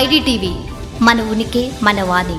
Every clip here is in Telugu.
ఐడిటీవీ మన ఉనికి మన వాణి.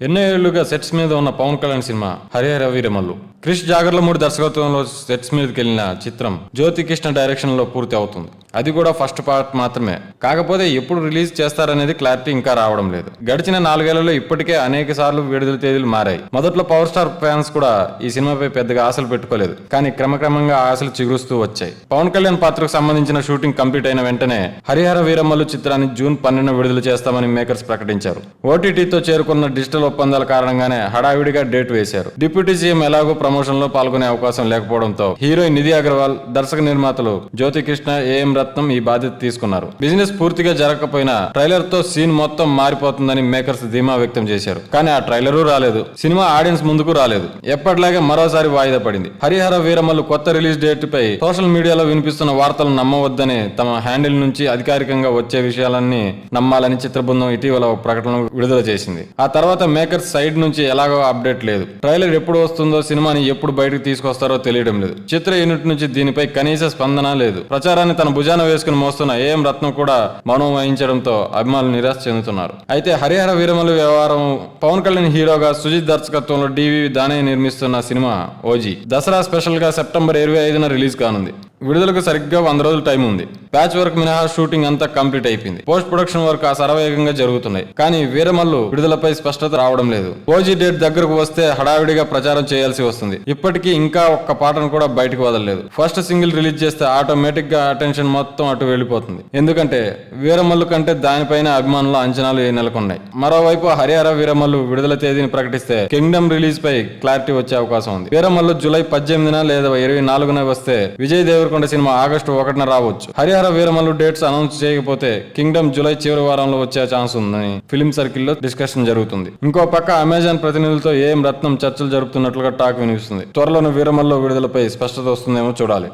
ఎన్నో ఏళ్లుగా సెట్స్ మీద ఉన్న పవన్ కళ్యాణ్ సినిమా హరిహర వీరమల్లు. క్రిష్ జాగర్లమూడి దర్శకత్వంలో సెట్స్ మీదకి వెళ్ళిన చిత్రం జ్యోతి కృష్ణ డైరెక్షన్ లో పూర్తి అవుతుంది. అది కూడా ఫస్ట్ పార్ట్ మాత్రమే. కాకపోతే ఎప్పుడు రిలీజ్ చేస్తారనేది క్లారిటీ ఇంకా రావడం లేదు. గడిచిన 4 ఏళ్లలో ఇప్పటికే అనేక సార్లు విడుదల తేదీలు మారాయి. మొదట్లో పవర్ స్టార్ ఫ్యాన్స్ కూడా ఈ సినిమాపై పెద్దగా ఆశలు పెట్టుకోలేదు. కానీ క్రమక్రమంగా ఆశలు చిగురుస్తూ వచ్చాయి. పవన్ కళ్యాణ్ పాత్రకు సంబంధించిన షూటింగ్ కంప్లీట్ అయిన వెంటనే హరిహర వీరమల్లు చిత్రాన్ని జూన్ 12న విడుదల చేస్తామని మేకర్స్ ప్రకటించారు. ఓటీటీతో చేరుకున్న డిజిటల్ ఒప్పందాల కారణంగానే హడావిడిగా డేట్ వేశారు. డిప్యూటీ సీఎం ఎలాగో ప్రమోషన్ లో పాల్గొనే అవకాశం లేకపోవడంతో హీరోయిన్ నిధి అగర్వాల్, దర్శక నిర్మాతలు జ్యోతి కృష్ణ, ఏఎం రత్నం ఈ బాధ్యత తీసుకున్నారు. బిజినెస్ పూర్తిగా జరగకపోయినా ట్రైలర్ తో సీన్ మొత్తం మారిపోతుందని మేకర్స్ ధీమా వ్యక్తం చేశారు. కానీ ఆ ట్రైలరు రాలేదు. సినిమా ఆడియన్స్ ముందుకు రాలేదు. ఎప్పటిలాగే మరోసారి వాయిదా పడింది. హరిహర వీరమల్లు కొత్త రిలీజ్ డేట్ పై సోషల్ మీడియాలో వినిపిస్తున్న వార్తలు నమ్మవద్దని తమ హ్యాండిల్ నుంచి అధికారికంగా వచ్చే విషయాలన్నీ నమ్మాలని చిత్ర బృందం ఇటీవల ఒక ప్రకటన విడుదల చేసింది. ఆ తర్వాత మేకర్స్ సైడ్ నుంచి ఎలాగో అప్డేట్ లేదు. ట్రైలర్ ఎప్పుడు వస్తుందో, సినిమాని ఎప్పుడు బయటకు తీసుకొస్తారో తెలియడం లేదు. చిత్ర యూనిట్ నుంచి దీనిపై కనీస స్పందన లేదు. ప్రచారాన్ని తన భుజాన వేసుకుని మోస్తున్న ఏఎం రత్నం కూడా మౌనం వహించడంతో అభిమానులు నిరాశ చెందుతున్నారు. అయితే హరిహర వీరమల్లు వ్యవహారం పవన్ కళ్యాణ్ హీరోగా సుజిత్ దర్శకత్వంలో డివి దానయ్య నిర్మిస్తున్న సినిమా ఓజీ దసరా స్పెషల్ గా సెప్టెంబర్ 25న రిలీజ్ కానుంది. విడుదలకు సరిగ్గా 100 రోజుల టైం ఉంది. ప్యాచ్ వర్క్ మినహా షూటింగ్ అంతా కంప్లీట్ అయిపోయింది. పోస్ట్ ప్రొడక్షన్ వర్క్ శరవేగంగా జరుగుతున్నాయి. కానీ వీరమల్లు విడుదలపై స్పష్టత రావడం లేదు. ఓజీ డేట్ దగ్గరకు వస్తే హడావిడిగా ప్రచారం చేయాల్సి వస్తుంది. ఇప్పటికీ ఇంకా ఒక్క పాటను కూడా బయటకు వదలలేదు. ఫస్ట్ సింగిల్ రిలీజ్ చేస్తే ఆటోమేటిక్ గా అటెన్షన్ మొత్తం అటు వెళ్ళిపోతుంది. ఎందుకంటే వీరమల్లు కంటే దానిపైన అభిమానుల అంచనాలు నెలకొన్నాయి. మరోవైపు హరిహర వీరమల్లు విడుదల తేదీని ప్రకటిస్తే కింగ్డమ్ రిలీజ్ పై క్లారిటీ వచ్చే అవకాశం ఉంది. వీరమల్లు జూలై 18న లేదా 24న వస్తే విజయ్ దేవరకొండ సినిమా ఆగస్టు 1న రావచ్చు. హరిహర వీరమల్లు డేట్స్ అనౌన్స్ చేయకపోతే కింగ్డమ్ జూలై చివరి వారంలో వచ్చే ఛాన్స్ ఉందని ఫిలిం సర్కిల్లో డిస్కషన్ జరుగుతుంది. ఇంకో పక్క అమెజాన్ ప్రతినిధులతో ఏఎం రత్నం చర్చలు జరుపుతున్నట్లుగా టాక్ వినిపిస్తుంది. త్వరలోనే వీరమల్లు విడుదలపై స్పష్టత వస్తుందేమో చూడాలి.